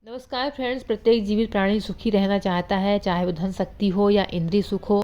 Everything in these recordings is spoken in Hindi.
नमस्कार फ्रेंड्स। प्रत्येक जीवित प्राणी सुखी रहना चाहता है, चाहे वो धन शक्ति हो या इंद्रिय सुख हो,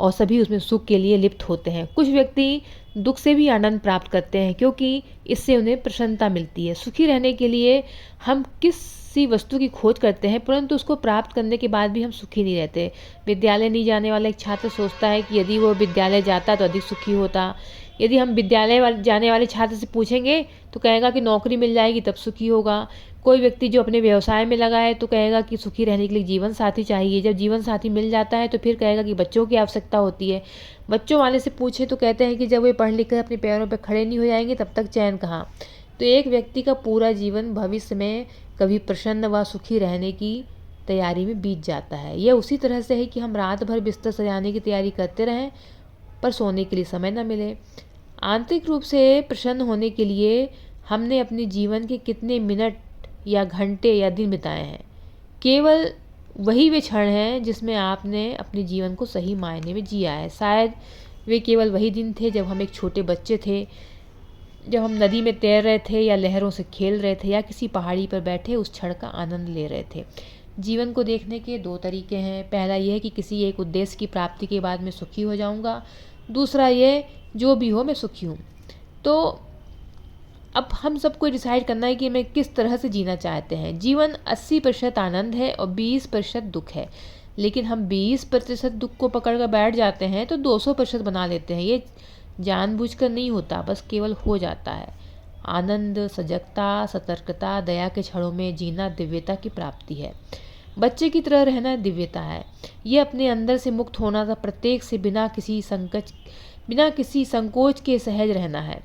और सभी उसमें सुख के लिए लिप्त होते हैं। कुछ व्यक्ति दुख से भी आनंद प्राप्त करते हैं क्योंकि इससे उन्हें प्रसन्नता मिलती है। सुखी रहने के लिए हम किसी वस्तु की खोज करते हैं, परंतु उसको प्राप्त करने के बाद भी हम सुखी नहीं रहते। विद्यालय नहीं जाने वाला एक छात्र सोचता है कि यदि वो विद्यालय जाता तो अधिक सुखी होता। यदि हम जाने वाले छात्र से पूछेंगे तो कहेगा कि नौकरी मिल जाएगी तब सुखी होगा। कोई व्यक्ति जो अपने व्यवसाय में लगा है तो कहेगा कि सुखी रहने के लिए जीवन साथी चाहिए। जब जीवन साथी मिल जाता है तो फिर कहेगा कि बच्चों की आवश्यकता होती है। बच्चों वाले से पूछे तो कहते हैं कि जब वे पढ़ लिख कर अपने पैरों पर खड़े नहीं हो जाएंगे तब तक चैन कहाँ। तो एक व्यक्ति का पूरा जीवन भविष्य में कभी प्रसन्न व सुखी रहने की तैयारी में बीत जाता है। यह उसी तरह से है कि हम रात भर बिस्तर सजाने की तैयारी करते रहें पर सोने के लिए समय न मिले। आंतरिक रूप से प्रसन्न होने के लिए हमने अपने जीवन के कितने मिनट या घंटे या दिन बिताए हैं। केवल वही वे क्षण हैं जिसमें आपने अपने जीवन को सही मायने में जिया है। शायद वे केवल वही दिन थे जब हम एक छोटे बच्चे थे, जब हम नदी में तैर रहे थे या लहरों से खेल रहे थे या किसी पहाड़ी पर बैठे उस क्षण का आनंद ले रहे थे। जीवन को देखने के दो तरीके हैं। पहला यह है कि किसी एक उद्देश्य की प्राप्ति के बाद मैं सुखी हो जाऊंगा। दूसरा ये, जो भी हो मैं सुखी हूँ। तो अब हम सबको डिसाइड करना है कि मैं किस तरह से जीना चाहते हैं। जीवन 80% आनंद है और 20% दुख है, लेकिन हम 20% दुख को पकड़ कर बैठ जाते हैं तो 200% बना लेते हैं। ये जानबूझकर नहीं होता, बस केवल हो जाता है। आनंद, सजगता, सतर्कता, दया के क्षणों में जीना दिव्यता की प्राप्ति है। बच्चे की तरह रहना दिव्यता है। ये अपने अंदर से मुक्त होना था, प्रत्येक से बिना किसी संकोच के सहज रहना है।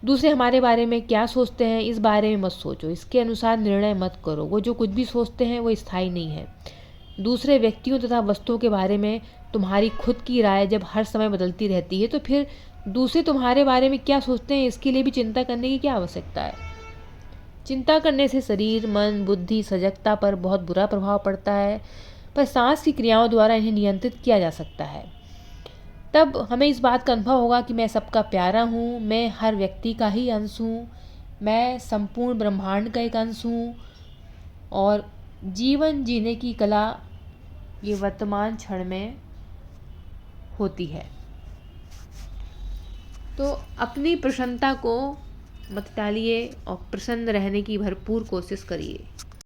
दूसरे हमारे बारे में क्या सोचते हैं इस बारे में मत सोचो, इसके अनुसार निर्णय मत करो। वो जो कुछ भी सोचते हैं वो स्थायी नहीं है। दूसरे व्यक्तियों तथा वस्तुओं के बारे में तुम्हारी खुद की राय जब हर समय बदलती रहती है तो फिर दूसरे तुम्हारे बारे में क्या सोचते हैं इसके लिए भी चिंता करने की क्या आवश्यकता है। चिंता करने से शरीर, मन, बुद्धि, सजगता पर बहुत बुरा प्रभाव पड़ता है, पर सांस की क्रियाओं द्वारा इन्हें नियंत्रित किया जा सकता है। तब हमें इस बात का अनुभव होगा कि मैं सबका प्यारा हूँ, मैं हर व्यक्ति का ही अंश हूँ, मैं संपूर्ण ब्रह्मांड का एक अंश हूँ, और जीवन जीने की कला ये वर्तमान क्षण में होती है। तो अपनी प्रसन्नता को मत टालिए और प्रसन्न रहने की भरपूर कोशिश करिए।